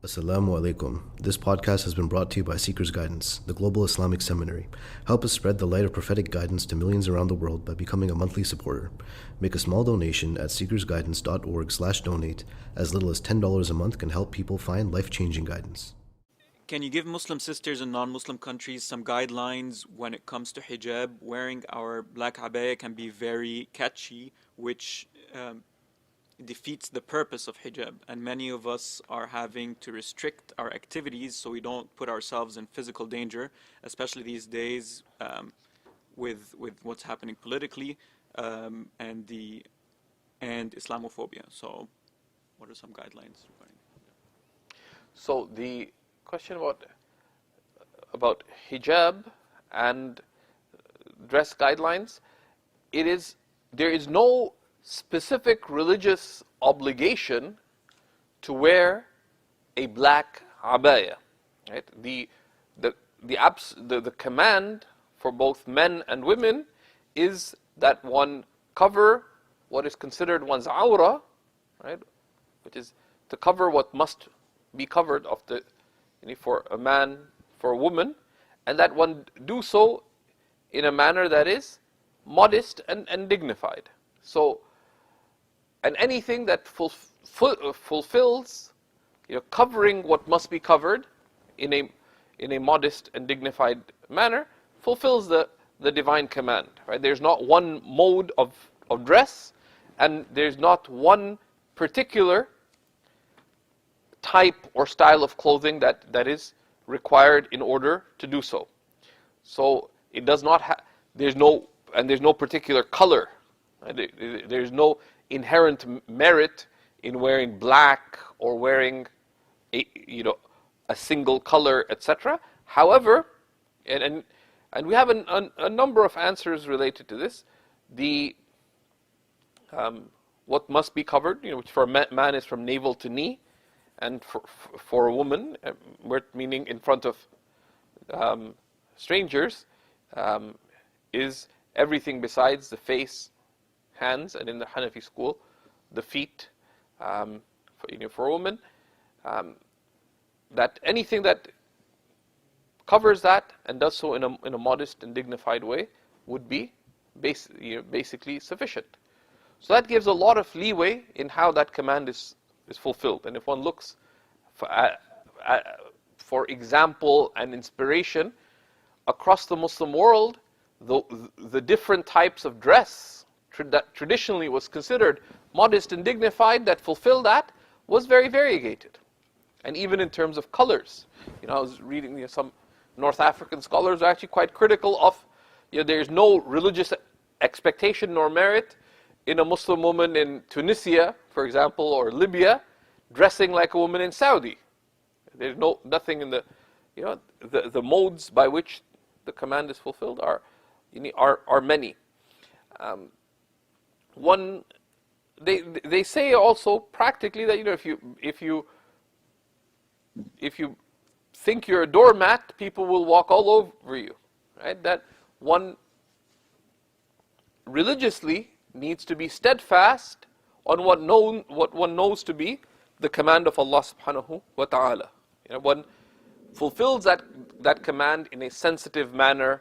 Assalamu alaikum. This podcast has been brought to you by SeekersGuidance, the global Islamic seminary. Help us spread the light of prophetic guidance to millions around the world by becoming a monthly supporter. Make a small donation at seekersguidance.org/donate. As little as $10 a month can help people find life-changing guidance. Can you give Muslim sisters in non-Muslim countries some guidelines when it comes to hijab? Wearing our black abaya can be very catchy, which defeats the purpose of hijab, and many of us are having to restrict our activities so we don't put ourselves in physical danger, especially these days with what's happening politically and Islamophobia. So, what are some guidelines regarding? So the question about hijab and dress guidelines, there is no specific religious obligation to wear a black abaya, right? The command for both men and women is that one cover what is considered one's awra, right? Which is to cover what must be covered for a man, for a woman, and that one do so in a manner that is modest and dignified. So, and anything that fulfills, covering what must be covered in a modest and dignified manner, fulfills the divine command. Right? There's not one mode of dress, and there's not one particular type or style of clothing that is required in order to do so. So it does not have. There's no particular color. Right? There's no inherent merit in wearing black or wearing a single color, etc. However, and we have a number of answers related to this. What must be covered, which for a man is from navel to knee, and for a woman, meaning in front of strangers, is everything besides the face, hands, and in the Hanafi school, the feet. For a woman, that anything that covers that and does so in a modest and dignified way would be basically sufficient. So that gives a lot of leeway in how that command is fulfilled. And if one looks for example and inspiration across the Muslim world, the different types of dress that traditionally was considered modest and dignified that fulfilled that was very variegated. And even in terms of colors, I was reading some North African scholars are actually quite critical of, there's no religious expectation nor merit in a Muslim woman in Tunisia, for example, or Libya, dressing like a woman in Saudi. There's nothing in the modes by which the command is fulfilled are many. They say also practically that if you think you're a doormat, people will walk all over you, right? That one religiously needs to be steadfast on what one knows to be the command of Allah subhanahu wa ta'ala. One fulfills that command in a sensitive manner,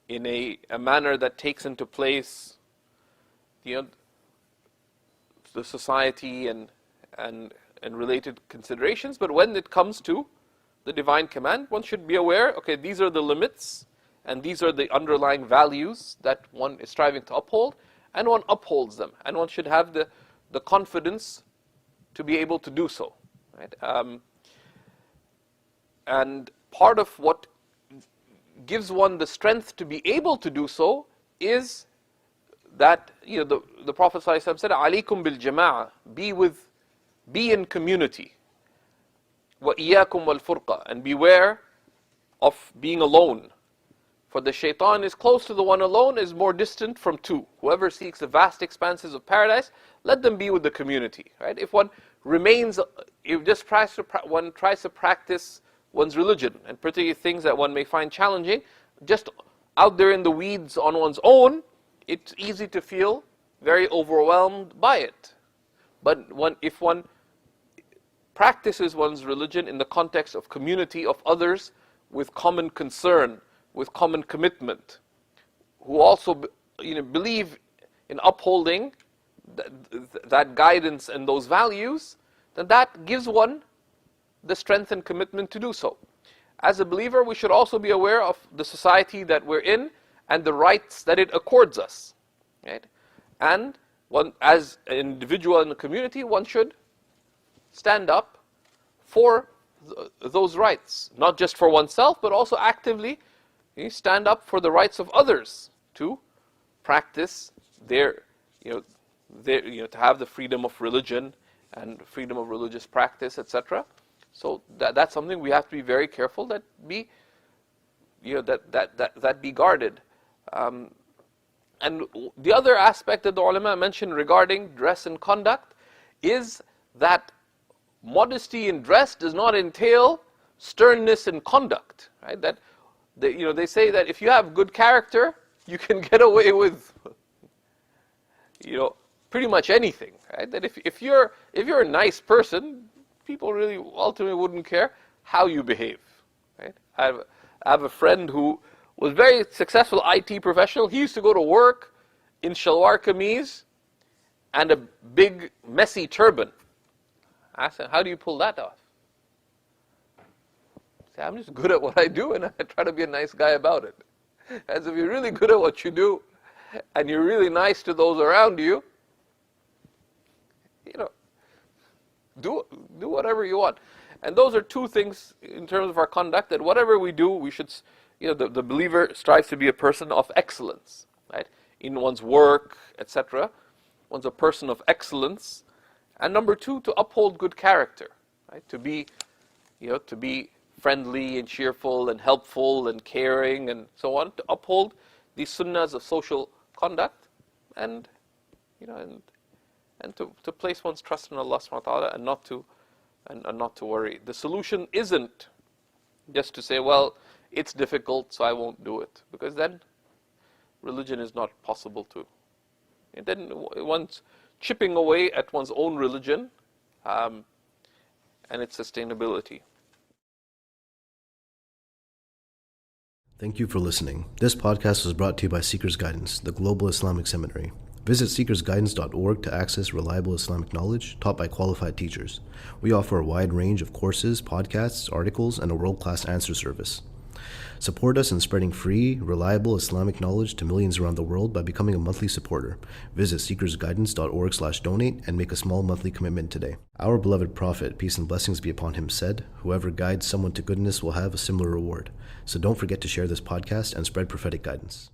in a manner that takes into place the society and related considerations. But when it comes to the divine command, one should be aware, okay, these are the limits and these are the underlying values that one is striving to uphold, and one upholds them, and one should have the confidence to be able to do so. Right? And part of what gives one the strength to be able to do so is that the Prophet ﷺ said, "Alaykum bil jama'ah, be in community. Wa iyyakum wal furqa, and beware of being alone. For the shaitan is close to the one alone, is more distant from two. Whoever seeks the vast expanses of paradise, let them be with the community." Right? If one remains, one tries to practice one's religion, and particularly things that one may find challenging, just out there in the weeds on one's own, it's easy to feel very overwhelmed by it. But if one practices one's religion in the context of community of others with common concern, with common commitment, who also believe in upholding that guidance and those values, then that gives one the strength and commitment to do so. As a believer, we should also be aware of the society that we're in and the rights that it accords us. Right? And one, as an individual in the community, one should stand up for those rights, not just for oneself, but also actively stand up for the rights of others to practice their, to have the freedom of religion and freedom of religious practice, etc. So that's something we have to be very careful that be, that be guarded. And the other aspect that the ulama mentioned regarding dress and conduct is that modesty in dress does not entail sternness in conduct. Right? That they say that if you have good character, you can get away with pretty much anything. Right? That if you're a nice person, people really ultimately wouldn't care how you behave. Right? I have a friend who was a very successful IT professional. He used to go to work in shalwar kameez and a big messy turban. I said, how do you pull that off? He said, I'm just good at what I do and I try to be a nice guy about it. As if you're really good at what you do and you're really nice to those around you, do whatever you want. And those are two things in terms of our conduct, that whatever we do, we should, the believer strives to be a person of excellence, right? In one's work, etc. One's a person of excellence. And number two, to uphold good character, right? To be friendly and cheerful and helpful and caring and so on. To uphold these sunnahs of social conduct and to place one's trust in Allah subhanahu wa ta'ala and not to worry. The solution isn't just to say, well, it's difficult, so I won't do it. Because then religion is not possible to. And then one's chipping away at one's own religion and its sustainability. Thank you for listening. This podcast was brought to you by Seekers Guidance, the Global Islamic Seminary. Visit SeekersGuidance.org to access reliable Islamic knowledge taught by qualified teachers. We offer a wide range of courses, podcasts, articles, and a world-class answer service. Support us in spreading free, reliable Islamic knowledge to millions around the world by becoming a monthly supporter. Visit SeekersGuidance.org/donate and make a small monthly commitment today. Our beloved Prophet, peace and blessings be upon him, said, "Whoever guides someone to goodness will have a similar reward." So don't forget to share this podcast and spread prophetic guidance.